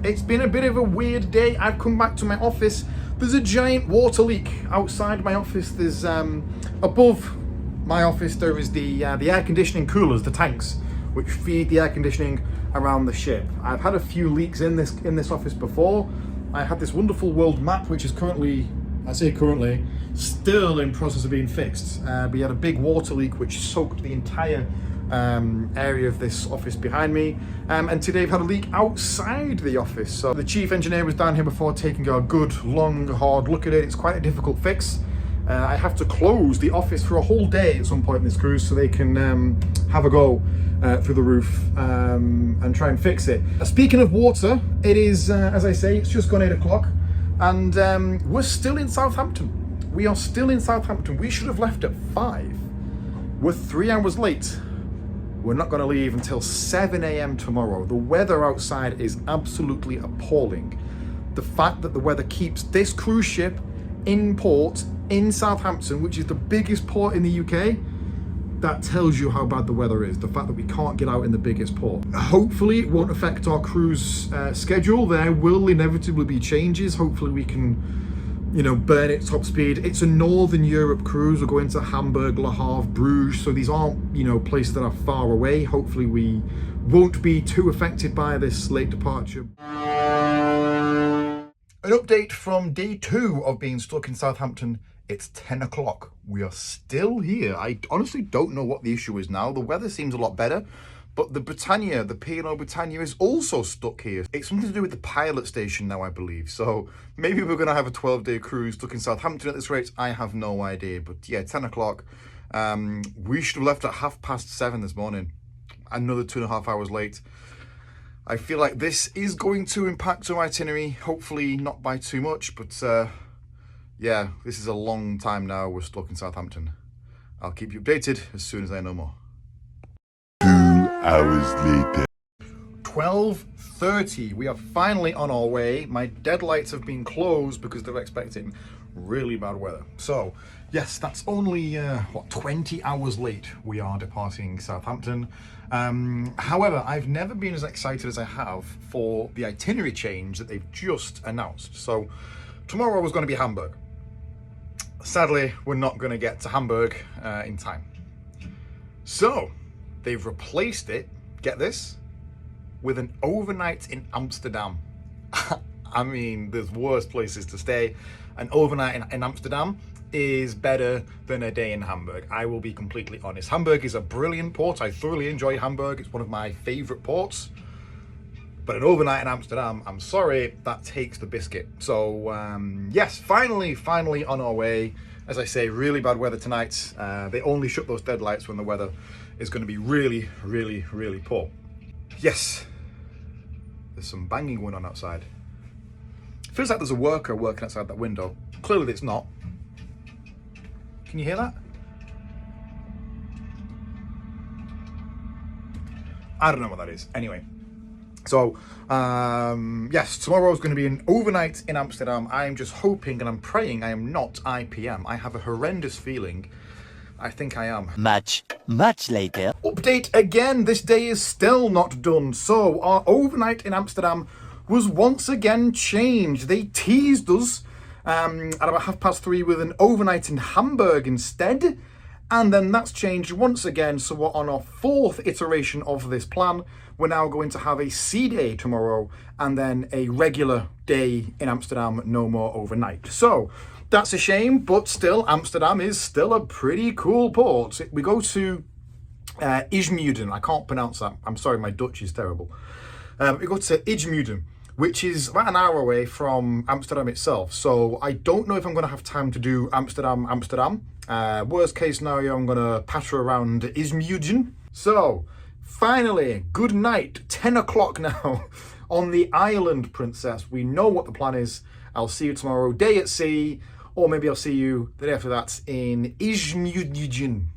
It's been a bit of a weird day. I've come back to my office. There's a giant water leak outside my office. There's above my office there is the air conditioning coolers, the tanks, which feed the air conditioning around the ship. I've had a few leaks in this office before. I had this wonderful world map, which is currently, still in process of being fixed. We had a big water leak which soaked the entire area of this office behind me, and today I've had a leak outside the office. So the chief engineer was down here before, taking a good long hard look at it. It's quite a difficult fix. I have to close the office for a whole day at some point in this cruise so they can have a go through the roof and try and fix it. Speaking of water, it is, as I say, it's just gone 8 o'clock and we're still in Southampton. We are still in Southampton. We should have left at 5. We're 3 hours late. We're not going to leave until 7 a.m. tomorrow. The weather outside is absolutely appalling. The fact that the weather keeps this cruise ship in port in Southampton, which is the biggest port in the UK, that tells you how bad the weather is. The fact that we can't get out in the biggest port. Hopefully it won't affect our cruise schedule. There will inevitably be changes. Hopefully we can, burn it top speed. It's a Northern Europe cruise. We're going to Hamburg, Le Havre, Bruges. So these aren't, places that are far away. Hopefully we won't be too affected by this late departure. An update from day 2 of being stuck in Southampton. It's 10 o'clock. We are still here. I honestly don't know what the issue is now. The weather seems a lot better, but the Britannia, the P&O Britannia, is also stuck here. It's something to do with the pilot station now, I believe. So maybe we're going to have a 12-day cruise stuck in Southampton at this rate. I have no idea. But yeah, 10 o'clock. We should have left at 7:30 this morning. Another 2.5 hours late. I feel like this is going to impact our itinerary. Hopefully not by too much, but yeah, this is a long time now we're stuck in Southampton. I'll keep you updated as soon as I know more. 2 hours later. 12:30. We are finally on our way. My deadlights have been closed because they're expecting really bad weather. So yes, that's only 20 hours late we are departing Southampton. However, I've never been as excited as I have for the itinerary change that they've just announced. So tomorrow was going to be Hamburg. Sadly, we're not going to get to Hamburg in time. So they've replaced it, get this, with an overnight in Amsterdam. I mean, there's worse places to stay. An overnight in Amsterdam is better than a day in Hamburg. I will be completely honest. Hamburg is a brilliant port. I thoroughly enjoy Hamburg. It's one of my favorite ports. But an overnight in Amsterdam, I'm sorry, that takes the biscuit. So yes, finally on our way. As I say, really bad weather tonight. They only shut those deadlights when the weather is going to be really, really, really poor. Yes, there's some banging going on outside. Feels like there's a worker working outside that window. Clearly it's not. Can you hear that? I don't know what that is. Anyway. So, yes, tomorrow is going to be an overnight in Amsterdam. I am just hoping and I'm praying I am not IPM. I have a horrendous feeling. I think I am. Much later. Update again. This day is still not done. So, our overnight in Amsterdam was once again changed. They teased us at about 3:30 with an overnight in Hamburg instead. And then that's changed once again. So we're on our 4th iteration of this plan. We're now going to have a sea day tomorrow and then a regular day in Amsterdam, no more overnight. So that's a shame, but still, Amsterdam is still a pretty cool port. We go to IJmuiden. I can't pronounce that. I'm sorry, my Dutch is terrible. We go to IJmuiden, which is about an hour away from Amsterdam itself. So I don't know if I'm going to have time to do Amsterdam. Worst case scenario, I'm going to patter around IJmuiden. So finally, good night, 10 o'clock now on the island, Princess. We know what the plan is. I'll see you tomorrow, day at sea, or maybe I'll see you the day after that in IJmuiden.